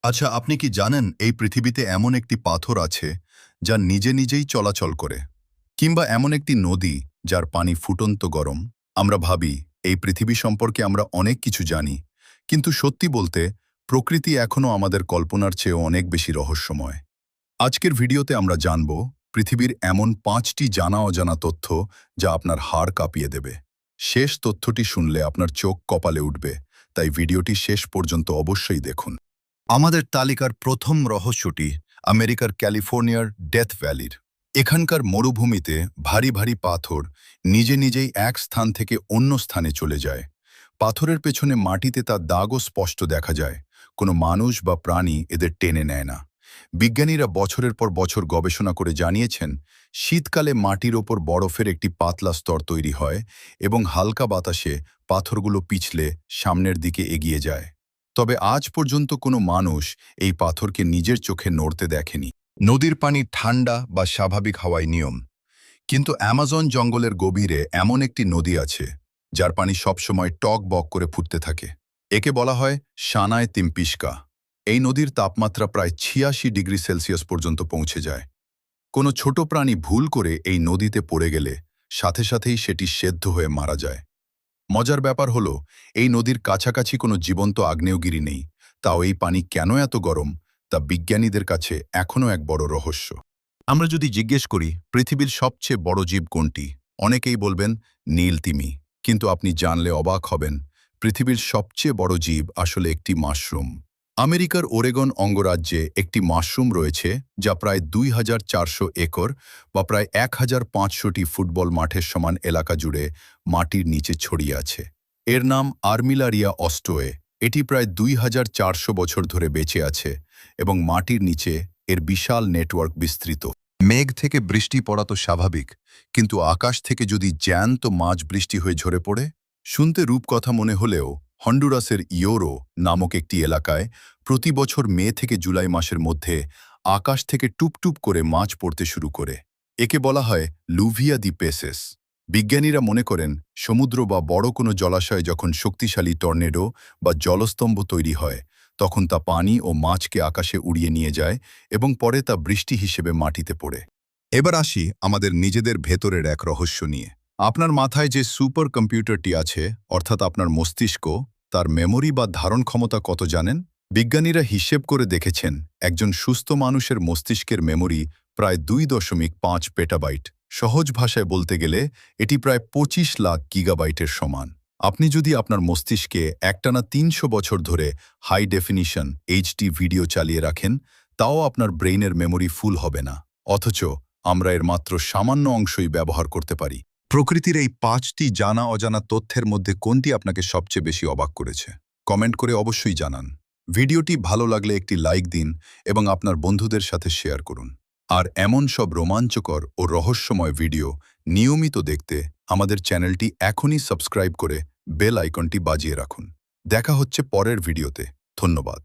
আচ্ছা, আপনি কি জানেন এই পৃথিবীতে এমন একটি পাথর আছে যা নিজে নিজেই চলাচল করে? কিংবা এমন একটি নদী যার পানি ফুটন্ত গরম? আমরা ভাবি এই পৃথিবী সম্পর্কে আমরা অনেক কিছু জানি, কিন্তু সত্যি বলতে প্রকৃতি এখনও আমাদের কল্পনার চেয়েও অনেক বেশি রহস্যময়। আজকের ভিডিওতে আমরা জানব পৃথিবীর এমন 5টি জানা অজানা তথ্য যা আপনার হাড় কাঁপিয়ে দেবে। শেষ তথ্যটি শুনলে আপনার চোখ কপালে উঠবে, তাই ভিডিওটি শেষ পর্যন্ত অবশ্যই দেখুন। আমাদের তালিকার প্রথম রহস্যটি আমেরিকার ক্যালিফোর্নিয়ার ডেথ ভ্যালির। এখানকার মরুভূমিতে ভারী ভারী পাথর নিজে নিজেই এক স্থান থেকে অন্য স্থানে চলে যায়। পাথরের পেছনে মাটিতে তার দাগও স্পষ্ট দেখা যায়। কোনো মানুষ বা প্রাণী এদের টেনে নেয় না। বিজ্ঞানীরা বছরের পর বছর গবেষণা করে জানিয়েছেন, শীতকালে মাটির ওপর বরফের একটি পাতলা স্তর তৈরি হয় এবং হালকা বাতাসে পাথরগুলো পিছলে সামনের দিকে এগিয়ে যায়। তবে আজ পর্যন্ত কোনো মানুষ এই পাথরকে নিজের চোখে নড়তে দেখেনি। নদীর পানি ঠান্ডা বা স্বাভাবিক হওয়াই নিয়ম, কিন্তু অ্যামাজন জঙ্গলের গভীরে এমন একটি নদী আছে যার পানি সবসময় টক বক করে ফুটতে থাকে। একে বলা হয় সানায় তিম্পিস্কা। এই নদীর তাপমাত্রা প্রায় 86 ডিগ্রি সেলসিয়াস পর্যন্ত পৌঁছে যায়। কোনো ছোট প্রাণী ভুল করে এই নদীতে পড়ে গেলে সাথে সাথেই সেটি সেদ্ধ হয়ে মারা যায়। মজার ব্যাপার হলো, এই নদীর কাছাকাছি কোনো জীবন্ত আগ্নেয়গিরি নেই, তাও এই পানি কেন এত গরম তা বিজ্ঞানীদের কাছে এখনও এক বড় রহস্য। আমরা যদি জিজ্ঞেস করি পৃথিবীর সবচেয়ে বড় জীব কোনটি, অনেকেই বলবেন নীল তিমি। কিন্তু আপনি জানলে অবাক হবেন, পৃথিবীর সবচেয়ে বড় জীব আসলে একটি মাশরুম। আমেরিকার ওরেগন অঙ্গরাজ্যে একটি মাশরুম রয়েছে যা প্রায় 2400 একর বা প্রায় 1500টি ফুটবল মাঠের সমান এলাকা জুড়ে মাটির নিচে ছড়িয়ে আছে। এর নাম আর্মিলারিয়া অস্টোয়ে। এটি প্রায় 2400 বছর ধরে বেঁচে আছে এবং মাটির নিচে এর বিশাল নেটওয়ার্ক বিস্তৃত। মেঘ থেকে বৃষ্টি পড়া তো স্বাভাবিক, কিন্তু আকাশ থেকে যদি জ্যান্ত মাঝ বৃষ্টি হয়ে ঝরে পড়ে? শুনতে রূপকথা মনে হলেও হন্ডুরাসের ইয়োরো নামক একটি এলাকায় প্রতি বছর মে থেকে জুলাই মাসের মধ্যে আকাশ থেকে টুপটুপ করে মাছ পড়তে শুরু করে। একে বলা হয় লুভিয়া দি পেসেস। বিজ্ঞানীরা মনে করেন, সমুদ্র বা বড় কোনো জলাশয়ে যখন শক্তিশালী টর্নেডো বা জলস্তম্ভ তৈরি হয়, তখন তা পানি ও মাছকে আকাশে উড়িয়ে নিয়ে যায় এবং পরে তা বৃষ্টি হিসেবে মাটিতে পড়ে। এবার আসি আমাদের নিজেদের ভেতরের এক রহস্য নিয়ে। আপনার মাথায় যে সুপার কম্পিউটারটি আছে, অর্থাৎ আপনার মস্তিষ্ক, তার মেমোরি বা ধারণ ক্ষমতা কত জানেন? বিজ্ঞানীরা হিসেব করে দেখেছেন, একজন সুস্থ মানুষের মস্তিষ্কের মেমোরি প্রায় 2.5 পেটাবাইট। সহজ ভাষায় বলতে গেলে এটি প্রায় 25 লাখ গিগাবাইটের সমান। আপনি যদি আপনার মস্তিষ্কে একটানা 300 বছর ধরে হাই ডেফিনিশন এইচডি ভিডিও চালিয়ে রাখেন, তাও আপনার ব্রেইনের মেমোরি ফুল হবে না। অথচ আমরা এর মাত্র সামান্য অংশই ব্যবহার করতে পারি। প্রকৃতির এই 5টি জানা অজানা তথ্যের মধ্যে কোনটি আপনাকে সবচেয়ে বেশি অবাক করেছে? কমেন্ট করে অবশ্যই জানান। ভিডিওটি ভালো লাগলে একটি লাইক দিন এবং আপনার বন্ধুদের সাথে শেয়ার করুন। আর এমন সব রোমাঞ্চকর ও রহস্যময় ভিডিও নিয়মিত দেখতে আমাদের চ্যানেলটি এখনই সাবস্ক্রাইব করে বেল আইকনটি বাজিয়ে রাখুন। দেখা হচ্ছে পরের ভিডিওতে। ধন্যবাদ।